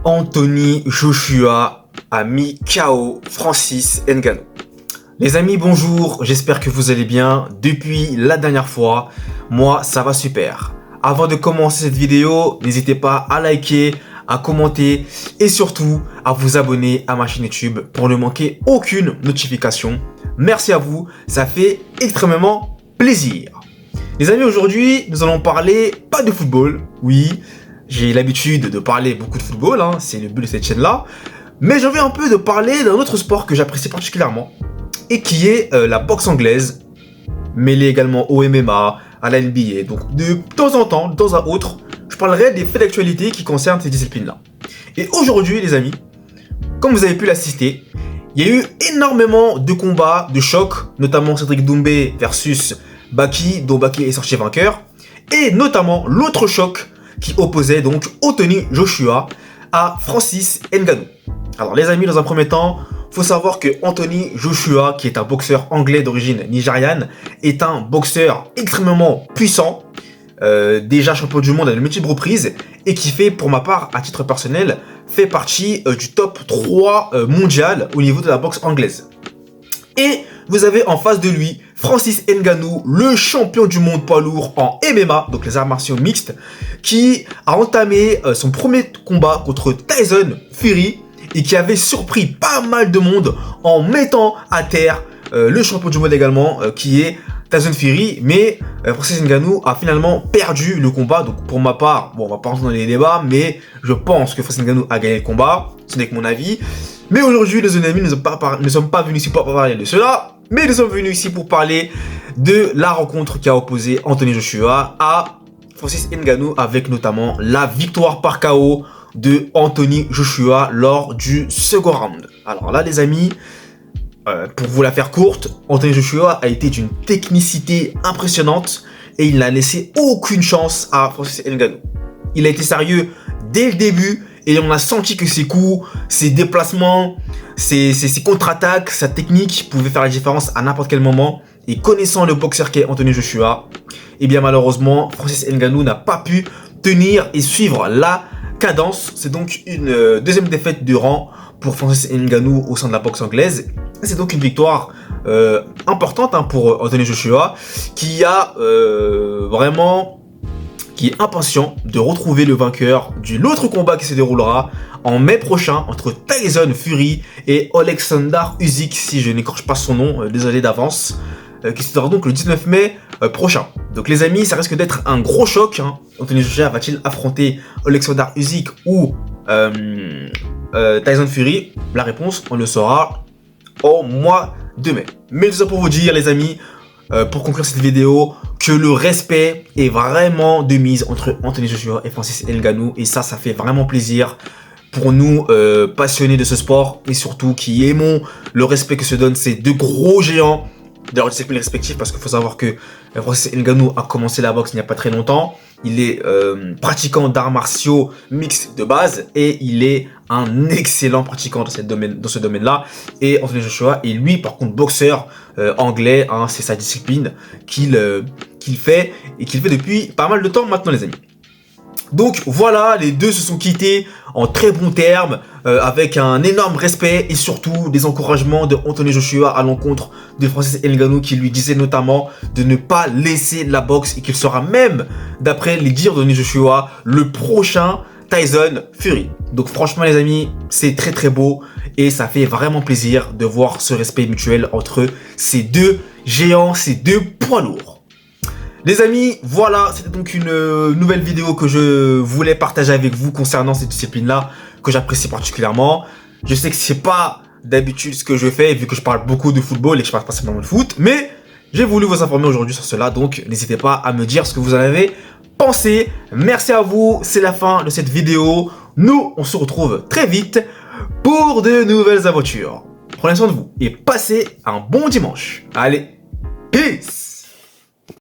Anthony Joshua a mis KO Francis Ngannou. Les amis, bonjour, j'espère que vous allez bien. Depuis la dernière fois, moi ça va super. Avant de commencer cette vidéo, n'hésitez pas à liker, à commenter et surtout à vous abonner à ma chaîne YouTube pour ne manquer aucune notification. Merci à vous, ça fait extrêmement plaisir. Les amis, aujourd'hui, nous allons parler pas de football. Oui, j'ai l'habitude de parler beaucoup de football, c'est le but de cette chaîne-là. Mais j'ai envie un peu de parler d'un autre sport que j'apprécie particulièrement et qui est la boxe anglaise, mêlée également au MMA, à la NBA. Donc de temps en temps, de temps à autre, je parlerai des faits d'actualité qui concernent ces disciplines-là. Et aujourd'hui, les amis, comme vous avez pu l'assister, il y a eu énormément de combats, de chocs, notamment Cédric Doumbé versus Baki, dont Baki est sorti vainqueur, et notamment l'autre choc qui opposait donc Anthony Joshua à Francis Ngannou. Alors les amis, dans un premier temps, faut savoir que Anthony Joshua, qui est un boxeur anglais d'origine nigériane, est un boxeur extrêmement puissant, déjà champion du monde à de multiples reprises, et qui fait, pour ma part, à titre personnel, fait partie du top 3 mondial au niveau de la boxe anglaise. Et vous avez en face de lui Francis Ngannou, le champion du monde poids lourd en MMA, donc les arts martiaux mixtes, qui a entamé son premier combat contre Tyson Fury et qui avait surpris pas mal de monde en mettant à terre le champion du monde également, qui est Tyson Fury. Mais Francis Ngannou a finalement perdu le combat. Donc pour ma part, bon, on va pas rentrer dans les débats, mais je pense que Francis Ngannou a gagné le combat. Ce n'est que mon avis. Mais aujourd'hui, les amis, nous ne sommes pas venus ici pour parler de cela, mais nous sommes venus ici pour parler de la rencontre qui a opposé Anthony Joshua à Francis Ngannou, avec notamment la victoire par KO de Anthony Joshua lors du second round. Alors là, les amis, pour vous la faire courte, Anthony Joshua a été d'une technicité impressionnante et il n'a laissé aucune chance à Francis Ngannou. Il a été sérieux dès le début. Et on a senti que ses coups, ses déplacements, ses contre-attaques, sa technique pouvaient faire la différence à n'importe quel moment. Et connaissant le boxeur qu'est Anthony Joshua, eh bien malheureusement, Francis Ngannou n'a pas pu tenir et suivre la cadence. C'est donc une deuxième défaite de rang pour Francis Ngannou au sein de la boxe anglaise. C'est donc une victoire importante pour Anthony Joshua qui a qui est impatient de retrouver le vainqueur de l'autre combat qui se déroulera en mai prochain entre Tyson Fury et Alexander Usyk, si je n'écorche pas son nom, désolé d'avance, qui se déroulera donc le 19 mai prochain. Donc les amis, ça risque d'être un gros choc. Anthony Joshua va-t-il affronter Alexander Usyk ou Tyson Fury? La réponse, on le saura au mois de mai. Mais tout ça pour vous dire, les amis, pour conclure cette vidéo, que le respect est vraiment de mise entre Anthony Joshua et Francis Ngannou. Et ça fait vraiment plaisir pour nous passionnés de ce sport et surtout qui aimons le respect que se donnent ces deux gros géants de leurs disciplines respectives. Parce qu'il faut savoir que Francis Ngannou a commencé la boxe il n'y a pas très longtemps. Il est pratiquant d'arts martiaux mixtes de base et il est un excellent pratiquant dans ce domaine-là. Et Anthony Joshua est lui, par contre, boxeur anglais. C'est sa discipline qu'il fait et qu'il fait depuis pas mal de temps maintenant, les amis. Donc voilà, les deux se sont quittés en très bons termes, avec un énorme respect et surtout des encouragements de Anthony Joshua à l'encontre de Francis Ngannou, qui lui disait notamment de ne pas laisser la boxe et qu'il sera même, d'après les dires d'Anthony Joshua, le prochain Tyson Fury. Donc franchement les amis, c'est très très beau et ça fait vraiment plaisir de voir ce respect mutuel entre ces deux géants, ces deux poids lourds. Les amis, voilà, c'était donc une nouvelle vidéo que je voulais partager avec vous concernant cette discipline-là que j'apprécie particulièrement. Je sais que c'est pas d'habitude ce que je fais vu que je parle beaucoup de football et que je parle pas simplement de foot, mais j'ai voulu vous informer aujourd'hui sur cela, donc n'hésitez pas à me dire ce que vous en avez pensé. Merci à vous, c'est la fin de cette vidéo. Nous, on se retrouve très vite pour de nouvelles aventures. Prenez soin de vous et passez un bon dimanche. Allez, peace!